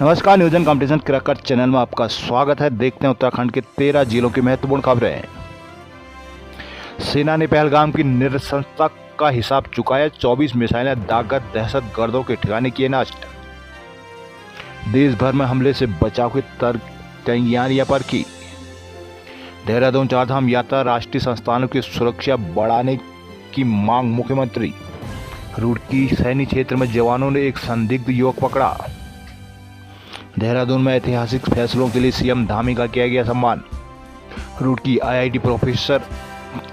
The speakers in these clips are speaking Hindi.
नमस्कार, न्यूजन कंपटीशन क्रैकर चैनल में आपका स्वागत है। देखते हैं उत्तराखंड के 13 जिलों की महत्वपूर्ण खबरें। सेना ने पहलगाम की नृशंसता का हिसाब चुकाया। 24 मिसाइलें दागकर दहशतगर्दों के ठिकाने किए नष्ट। देश भर में हमले से बचाव की तैयारियां पर की। देहरादून चारधाम यात्रा राष्ट्रीय संस्थानों की सुरक्षा बढ़ाने की मांग मुख्यमंत्री। रुड़की सैन्य क्षेत्र में जवानों ने एक संदिग्ध युवक पकड़ा। देहरादून में ऐतिहासिक फैसलों के लिए सीएम धामी का किया गया सम्मान। रुड़की आईआईटी प्रोफेसर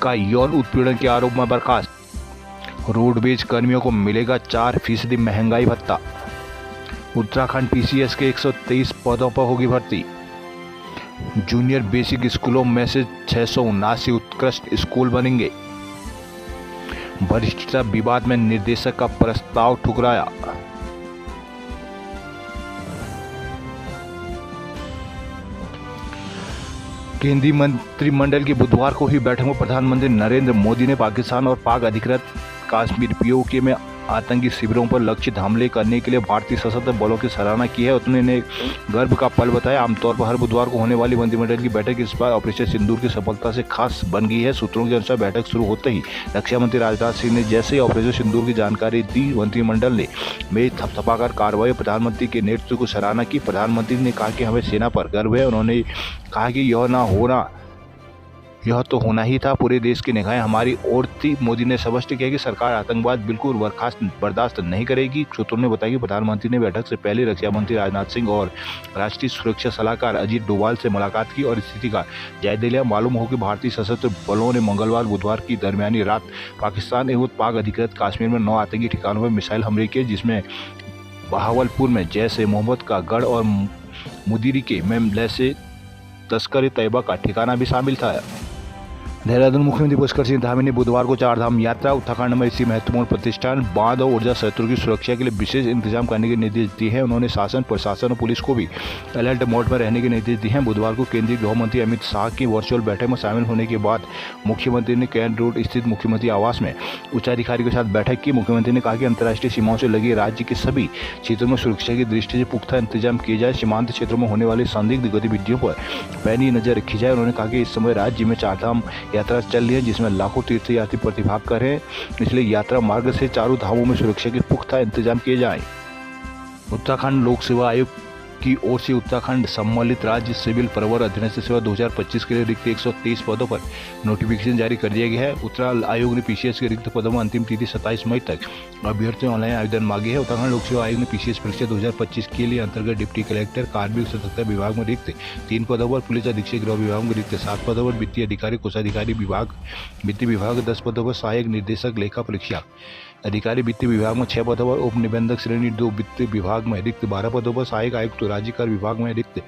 का यौन उत्पीड़न के आरोप में बर्खास्त। रोडवेज कर्मियों को मिलेगा 4% महंगाई भत्ता। उत्तराखंड पीसीएस के 123 पदों पर होगी भर्ती। जूनियर बेसिक स्कूलों में से 679 उत्कृष्ट स्कूल बनेंगे। वरिष्ठता विवाद में निर्देशक का प्रस्ताव ठुकराया। केंद्रीय मंत्रिमंडल की बुधवार को हुई बैठक में प्रधानमंत्री नरेंद्र मोदी ने पाकिस्तान और पाक अधिकृत कश्मीर पीओके में आतंकी शिविरों पर लक्षित हमले करने के लिए भारतीय सशस्त्र बलों की सराहना की है। उन्होंने गर्व का पल बताया। आमतौर पर हर बुधवार को होने वाली मंत्रिमंडल की बैठक इस बार ऑपरेशन सिंदूर की सफलता से खास बन गई है। सूत्रों के अनुसार बैठक शुरू होते ही रक्षा मंत्री राजनाथ सिंह ने जैसे ही ऑपरेशन सिंदूर की जानकारी दी, मंत्रिमंडल ने मेज थपथपाकर कार्रवाई प्रधानमंत्री के नेतृत्व को सराहना की। प्रधानमंत्री ने कहा कि हमें सेना पर गर्व है। उन्होंने कहा कि यह तो होना ही था। पूरे देश की निगाहें हमारी ओर थी। मोदी ने स्पष्ट किया कि सरकार आतंकवाद बिल्कुल बर्दाश्त नहीं करेगी। सूत्रों ने बताया कि प्रधानमंत्री ने बैठक से पहले रक्षा मंत्री राजनाथ सिंह और राष्ट्रीय सुरक्षा सलाहकार अजीत डोभाल से मुलाकात की और स्थिति का जायजा लिया। मालूम हो कि भारतीय सशस्त्र बलों ने मंगलवार बुधवार की दरमियानी रात पाकिस्तान एवं पाक अधिकृत कश्मीर में 9 आतंकी ठिकानों पर मिसाइल हमले किए, जिसमें बहावलपुर में जैश-ए-मोहम्मद का गढ़ और मुदीरी के में लैसे तस्कर-ए-तैयबा का ठिकाना भी शामिल था। देहरादून मुख्यमंत्री पुष्कर सिंह धामी ने बुधवार को चारधाम यात्रा उत्तराखंड में इसी महत्वपूर्ण प्रतिष्ठान, बांध और ऊर्जा क्षेत्रों की सुरक्षा के लिए विशेष इंतजाम करने के निर्देश दिए हैं। उन्होंने शासन, प्रशासन और पुलिस को भी अलर्ट मोड में रहने के निर्देश दिए हैं। बुधवार को केंद्रीय गृह मंत्री अमित शाह की वर्चुअल बैठक में शामिल होने के बाद मुख्यमंत्री ने कैंट रोड स्थित मुख्यमंत्री आवास में उच्चाधिकारी के साथ बैठक की। मुख्यमंत्री ने कहा कि अंतर्राष्ट्रीय सीमाओं से लगे राज्य के सभी क्षेत्रों में सुरक्षा की दृष्टि से पुख्ता इंतजाम किए जाए। सीमांत क्षेत्रों में होने वाली संदिग्ध गतिविधियों पर पैनी नजर रखी जाए। उन्होंने कहा कि इस समय राज्य में चारधाम यात्रा चल रही है, जिसमें लाखों तीर्थयात्री प्रतिभाग कर रहे हैं। इसलिए यात्रा मार्ग से चारों धामों में सुरक्षा के पुख्ता इंतजाम किए जाएं। उत्तराखंड लोक सेवा आयोग की ओर से उत्तराखंड सम्मिलित राज्य सिविल प्रवर अधीनस्थ सेवा 2025 के लिए रिक्त 123 पदों पर नोटिफिकेशन जारी कर दिया गया है। उत्तराखंड आयोग ने पीसीएस के रिक्त पदों में अंतिम तिथि 27 मई तक अभ्यर्थियों ऑनलाइन आवेदन मांगे हैं। उत्तराखंड लोक सेवा आयोग ने पीसीएस परीक्षा 2025 के लिए अंतर्गत डिप्टी कलेक्टर, कार्मिक सतर्कता विभाग में रिक्त 3 पदों पर, पुलिस अधीक्षक गृह विभाग में रिक्त 7 पदों पर, वित्तीय अधिकारी, कोषाधिकारी विभाग, वित्तीय विभाग 10 पदों पर, सहायक निर्देशक लेखा परीक्षा अधिकारी वित्तीय विभाग में 6 पदों पर, उप निबंधक श्रेणी 2 वित्तीय विभाग में रिक्त 12 पदों पर, सहायक आयुक्त राज्य कर विभाग में रिक्त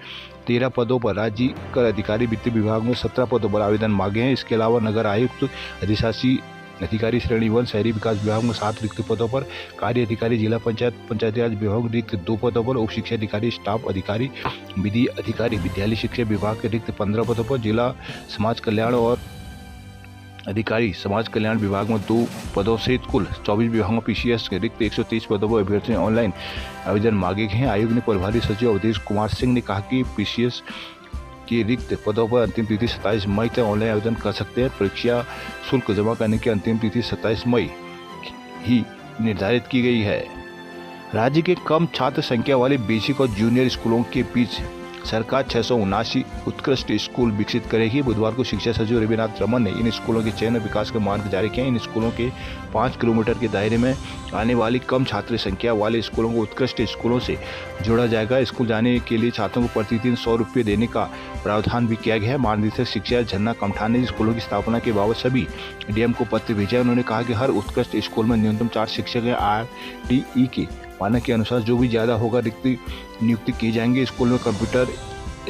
13 पदों पर, राज्य कर अधिकारी वित्तीय विभाग में 17 पदों पर आवेदन मांगे हैं। इसके अलावा नगर आयुक्त, अधिशासी अधिकारी श्रेणी 1 शहरी विकास विभाग में 7 रिक्त पदों पर, कार्य अधिकारी जिला पंचायती राज विभाग में रिक्त 2 पदों पर, उप शिक्षा अधिकारी, स्टाफ अधिकारी, विधि अधिकारी विद्यालय शिक्षा विभाग के रिक्त 15 पदों पर, जिला समाज कल्याण और अधिकारी समाज कल्याण विभाग में 2 पदों से कुल 24 विभागों में पीसीएस के रिक्त 130 पदों पर अभ्यर्थी ऑनलाइन आवेदन मांगे गए हैं। आयोग ने प्रभारी सचिव अवधेश कुमार सिंह ने कहा कि पीसीएस के रिक्त पदों पर अंतिम तिथि 27 मई तक ऑनलाइन आवेदन कर सकते हैं। परीक्षा शुल्क जमा करने की अंतिम तिथि 27 मई ही निर्धारित की गई है। राज्य के कम छात्र संख्या वाले बेसिक और जूनियर स्कूलों के बीच सरकार 679 उत्कृष्ट स्कूल विकसित करेगी। बुधवार को शिक्षा सचिव रविनाथ रमन ने इन स्कूलों के चयन और विकास के मार्ग जारी किए। इन स्कूलों के 5 किलोमीटर के दायरे में आने वाली कम छात्र संख्या वाले स्कूलों को उत्कृष्ट स्कूलों से जोड़ा जाएगा। स्कूल जाने के लिए छात्रों को प्रतिदिन 100 रुपये देने का प्रावधान भी किया गया है। महानिदेशक शिक्षा झन्ना कमठान ने स्कूलों की स्थापना के बाबत सभी डीएम को पत्र भेजा है। उन्होंने कहा कि हर उत्कृष्ट स्कूल में न्यूनतम 4 शिक्षक RTE के मानक के अनुसार जो भी ज़्यादा होगा रिक्त नियुक्ति की जाएंगे। स्कूल में कंप्यूटर,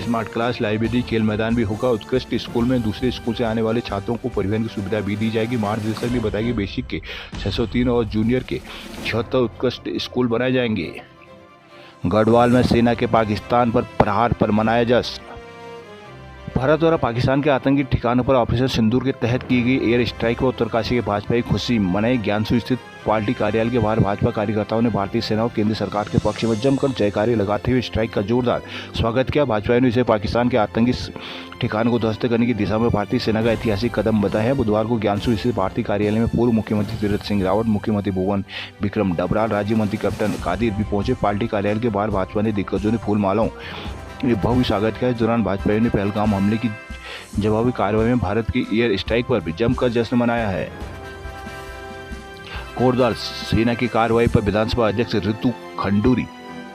स्मार्ट क्लास, लाइब्रेरी, खेल मैदान भी होगा। उत्कृष्ट स्कूल में दूसरे स्कूल से आने वाले छात्रों को परिवहन की सुविधा भी दी जाएगी। महानिदेशक ने बताया कि बेसिक के 603 और जूनियर के 76 उत्कृष्ट स्कूल बनाए जाएंगे। गढ़वाल में सेना के पाकिस्तान पर प्रहार पर मनाया जश्न। भारत द्वारा पाकिस्तान के आतंकी ठिकानों पर ऑपरेशन सिंदूर के तहत की गई एयर स्ट्राइक पर उत्तरकाशी के भाजपा की खुशी मनाई। ज्ञानसू स्थित पार्टी कार्यालय के बाहर भाजपा कार्यकर्ताओं ने भारतीय सेना और केंद्र सरकार के पक्ष में जमकर जयकारे लगाते हुए स्ट्राइक का जोरदार स्वागत किया। भाजपा ने इसे पाकिस्तान के आतंकी ठिकानों को ध्वस्त करने की दिशा में भारतीय सेना का ऐतिहासिक कदम बताया है। बुधवार को ज्ञानसू स्थित पार्टी कार्यालय में पूर्व मुख्यमंत्री तीरथ सिंह रावत, मुख्यमंत्री भुवन बिक्रम डबराल, राज्य मंत्री कैप्टन कादिर भी पहुंचे। पार्टी कार्यालय के बाहर भाजपा ने दिग्गजों ने फूल मालाओं भव्य स्वागत किया। इस दौरान भाजपा ने पहलगाम हमले की जवाबी कार्रवाई में भारत की एयर स्ट्राइक पर भी जमकर जश्न मनाया है। कोटद्वार सेना की कार्रवाई पर विधानसभा अध्यक्ष ऋतु खंडूरी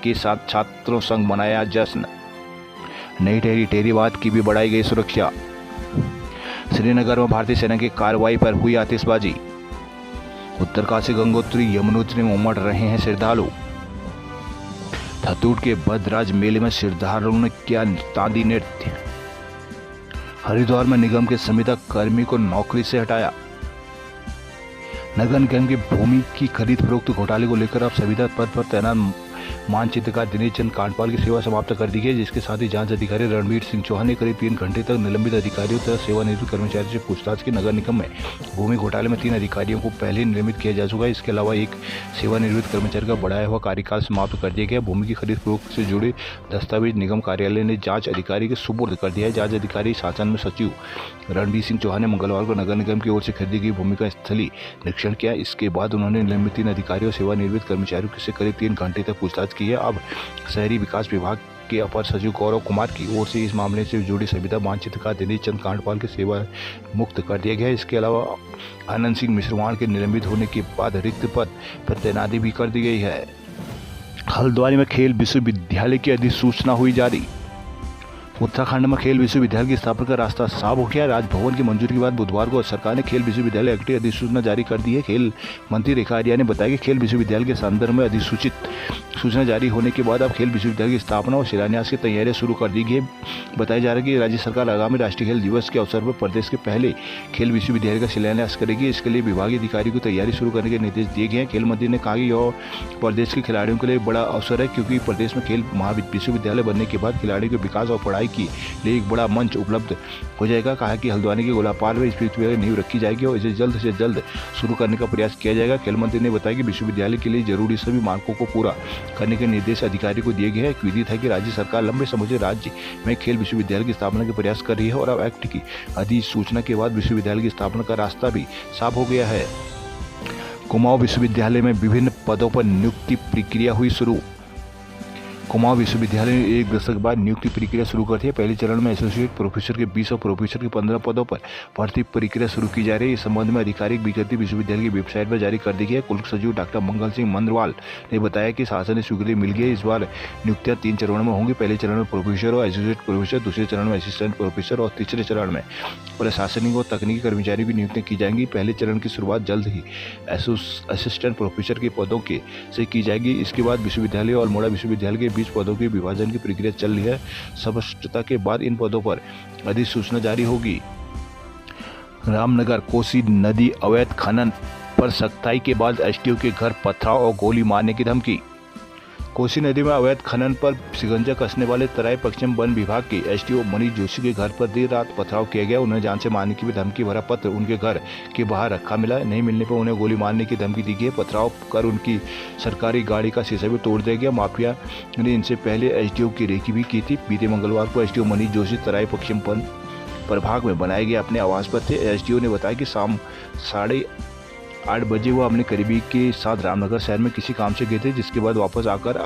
के साथ छात्रों संघ मनाया जश्न। नई टेहरी टेहरीवाद की भी बढ़ाई गई सुरक्षा। श्रीनगर में भारतीय सेना की कार्रवाई पर हुई आतिशबाजी। उत्तरकाशी, गंगोत्री, यमुनोत्री में उमड़ रहे हैं श्रद्धालु। थतूट के भद्रराज मेले में श्रद्धालुओं ने किया तांदी नृत्य। हरिद्वार में निगम के संविदा कर्मी को नौकरी से हटाया। नगर निगम की भूमि की खरीद फरोख्त घोटाले को लेकर अब संविदा पद पर तैनात मानचित्रकार दिनेश चंद कांडपाल की सेवा समाप्त कर दी गई, जिसके साथ ही जांच अधिकारी रणवीर सिंह चौहान ने करीब 3 घंटे तक निलंबित अधिकारियों तथा सेवानिवृत्त कर्मचारियों से पूछताछ की। नगर निगम में भूमि घोटाले में 3 अधिकारियों को पहले निलंबित किया जा चुका है। इसके अलावा एक सेवानिवृत्त कर्मचारी का बढ़ाया हुआ कार्यकाल समाप्त कर दिया गया। भूमि की खरीद फरोख्त से जुड़े दस्तावेज निगम कार्यालय ने जांच अधिकारी के सुपुर्द कर दिया है। जांच अधिकारी शासन में सचिव रणवीर सिंह चौहान ने मंगलवार को नगर निगम की ओर से खरीदी गई भूमि का स्थलीय निरीक्षण किया। इसके बाद उन्होंने निलंबित 3 अधिकारियों और सेवानिवृत्त कर्मचारियों से करीब 3 घंटे तक पूछताछ की है। अब शहरी विकास विभाग के अपर सचिव गौरव कुमार की ओर से इस मामले से जुड़ी संविदा मानचित्रकार दिनेश चंद कांडपाल की सेवा मुक्त कर दिया गया है। इसके अलावा आनंद सिंह मिश्रवाण के निलंबित होने के बाद रिक्त पद पर तैनाती भी कर दी गई है। हल्द्वानी में खेल विश्वविद्यालय की अधिसूचना हुई जारी। उत्तराखंड में खेल विश्वविद्यालय की स्थापना का रास्ता साफ हो गया। राजभवन की मंजूरी के बाद बुधवार को सरकार ने खेल विश्वविद्यालय एक्ट की अधिसूचना जारी कर दी है। खेल मंत्री रेखा आर्या ने बताया कि खेल विश्वविद्यालय के संदर्भ में अधिसूचित सूचना जारी होने के बाद अब खेल विश्वविद्यालय की स्थापना और शिलान्यास की तैयारियां शुरू कर दी गई। बताया जा रहा है कि राज्य सरकार आगामी राष्ट्रीय खेल दिवस के अवसर पर प्रदेश के पहले खेल विश्वविद्यालय का शिलान्यास करेगी। इसके लिए विभागीय अधिकारी को तैयारी शुरू करने के निर्देश दिए गए हैं। खेल मंत्री ने कहा कि यह प्रदेश के खिलाड़ियों के लिए बड़ा अवसर है, क्योंकि प्रदेश में खेल विश्वविद्यालय बनने के बाद खिलाड़ियों के विकास और पढ़ाई के लिए एक बड़ा मंच उपलब्ध हो जाएगा। कहा कि हल्द्वानी के गोलापाल में इस विश्वविद्यालय नींव रखी जाएगी और इसे जल्द से जल्द शुरू करने का प्रयास किया जाएगा। खेल मंत्री ने बताया कि विश्वविद्यालय के लिए जरूरी सभी मानकों को पूरा करने के निर्देश अधिकारी को दिए गए हैं। विदित है कि राज्य सरकार लंबे समय से राज्य में खेल विश्वविद्यालय की स्थापना के प्रयास कर रही है और अब एक्ट की अधिसूचना के बाद विश्वविद्यालय की स्थापना का रास्ता भी साफ हो गया है। कुमाऊं विश्वविद्यालय में विभिन्न पदों पर नियुक्ति प्रक्रिया हुई शुरू। कुमाऊं विश्वविद्यालय ने 1 दशक बाद नियुक्ति प्रक्रिया शुरू कर दी है। पहले चरण में एसोसिएट प्रोफेसर के 20 और प्रोफेसर के 15 पदों पर भर्ती प्रक्रिया शुरू की जा रही है। इस संबंध में आधिकारिक विज्ञप्ति विश्वविद्यालय की वेबसाइट पर जारी कर दी गई है। कुल सचिव डॉक्टर मंगल सिंह मंदरवाल ने बताया कि शासन ने स्वीकृति मिल गई है। इस बार नियुक्तियां 3 चरणों में होंगी। पहले चरण में प्रोफेसर और एसोसिएट प्रोफेसर, दूसरे चरण में असिस्टेंट प्रोफेसर और तीसरे चरण में प्रशासनिक और तकनीकी कर्मचारियों की नियुक्तियां की जाएंगी। पहले चरण की शुरुआत जल्द ही असिस्टेंट प्रोफेसर के पदों से की जाएगी। इसके बाद विश्वविद्यालय और अल्मोड़ा विश्वविद्यालय के 20 पदों के विभाजन की प्रक्रिया चल रही है। स्पष्टता के बाद इन पदों पर अधिसूचना जारी होगी। रामनगर कोसी नदी अवैध खनन पर सख्ताई के बाद एसटीओ के घर पथराव और गोली मारने की धमकी। कोसी नदी में अवैध खनन पर शिकंजा कसने वाले तराई पश्चिम वन विभाग के एसटीओ मनीष जोशी के घर पर देर रात पथराव किया गया। उन्हें जान से मारने की भी धमकी भरा पत्र उनके घर के बाहर रखा मिला। नहीं मिलने पर उन्हें गोली मारने की धमकी दी गई। पथराव कर उनकी सरकारी गाड़ी का शीशा भी तोड़ दिया गया। माफिया ने इनसे पहले एसडीओ की रेकी भी की थी। बीते मंगलवार को एसडीओ मनीष जोशी तराई पश्चिम वन प्रभाग में बनाए गए अपने आवास पर थे। एसडीओ ने बताया कि शाम 8:30 बजे वो अपने करीबी के साथ रामनगर शहर में किसी काम से गए थे, जिसके बाद वापस आकर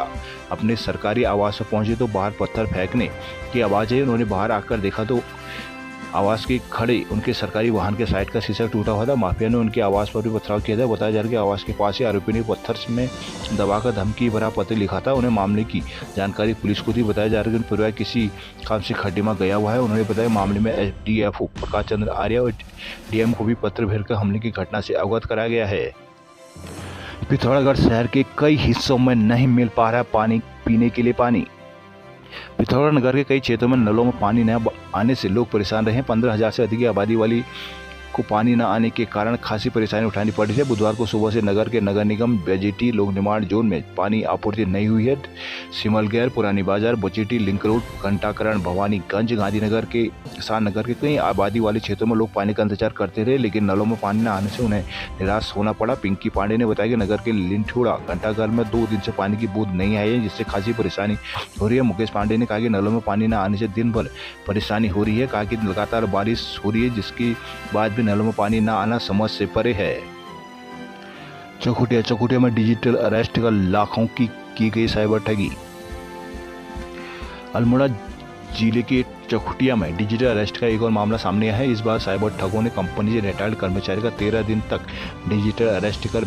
अपने सरकारी आवास पर पहुंचे तो बाहर पत्थर फेंकने की आवाज़ आई। उन्होंने बाहर आकर देखा तो आवास के खड़े उनके सरकारी वाहन के साइड का शीशा टूटा हुआ था। माफिया ने उनके आवास पर भी पथराव किया था। बताया जा रहा है कि आवास के पास ही आरोपी ने पत्थर में दबाकर धमकी भरा पत्र लिखा था। उन्हें मामले की जानकारी पुलिस को थी। बताया जा रहा है कि परिवार किसी काम से खड्डीमा गया हुआ है। उन्होंने बताया मामले में एसडीएफओ प्रकाश चंद्र आर्या और डीएम को भी पत्र भेजकर हमले की घटना से अवगत कराया गया है। पिथौरागढ़ शहर के कई हिस्सों में नहीं मिल पा रहा पानी पीने के लिए पानी। पिथौरागढ़ नगर के कई क्षेत्रों में नलों में पानी न आने से लोग परेशान रहे हैं। 15,000 से अधिक की आबादी वाली को पानी न आने के कारण खासी परेशानी उठानी पड़ी है। बुधवार को सुबह से नगर के नगर निगम बेजेटी लोक निर्माण जोन में पानी आपूर्ति नहीं हुई है। सिमलगैर, पुरानी बाजार, बोचेटी, लिंक रोड, घंटाकरण, भवानीगंज, गांधीनगर के किसान नगर के कई आबादी वाले क्षेत्रों में लोग पानी का इंतजार करते रहे, लेकिन नलों में पानी न आने से उन्हें निराश होना पड़ा। पिंकी पांडे ने बताया कि नगर के लिंठोड़ा घंटाघर में 2 दिन से पानी की बूंद नहीं आई है, जिससे खासी परेशानी हो रही है। मुकेश पांडे ने कहा कि नलों में पानी न आने से दिन भर परेशानी हो रही है। कहा कि लगातार बारिश हो रही है, जिसके बाद भी नलों में पानी न आना समझ से परे है। चकुटिया में डिजिटल अरेस्ट का लाखों की गई साइबर ठगी। अल्मोड़ा जिले के चकुटिया में डिजिटल अरेस्ट का एक और मामला सामने आया है। इस बार साइबर ठगों ने कंपनी से रिटायर्ड कर्मचारी का 13 दिन तक डिजिटल अरेस्ट कर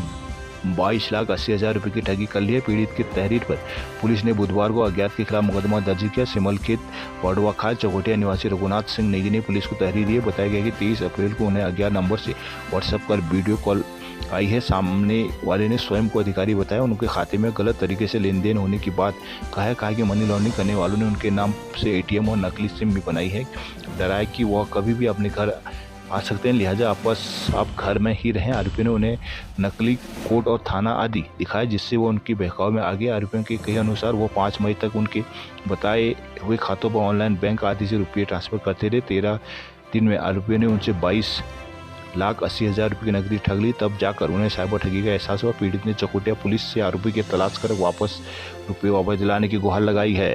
22,80,000 रुपये की ठगी कर ली है। पीड़ित की तहरीर पर पुलिस ने बुधवार को अज्ञात के खिलाफ मुकदमा दर्ज किया। सिमलखेत वाडवा खाल चकोटिया निवासी रघुनाथ सिंह नेगी ने पुलिस को तहरीर दी। बताया गया कि 23 अप्रैल को उन्हें अज्ञात नंबर से व्हाट्सएप पर वीडियो कॉल आई है। सामने वाले ने स्वयं को अधिकारी बताया। उनके खाते में गलत तरीके से लेन देन होने की बात कहा कि मनी लॉन्ड्रिंग करने वालों ने उनके नाम से ATM और नकली सिम भी बनाई है। डराया कि वह कभी भी अपने घर आ सकते हैं, लिहाजा आप घर में ही रहें। आरोपियों ने उन्हें नकली कोड और थाना आदि दिखाया, जिससे वो उनकी बहकाव में आ गए। आरोपियों के कहे अनुसार वो 5 मई तक उनके बताए हुए खातों पर ऑनलाइन बैंक आदि से रुपये ट्रांसफर करते रहे। 13 दिन में आरोपियों ने उनसे 22,80,000 रुपये की नकदी ठग ली। तब जाकर उन्हें साइबर ठगी का एहसास हुआ। पीड़ित ने चकोटिया पुलिस से आरोपी की तलाश कर रुपये वापस दिलाने की गुहार लगाई है।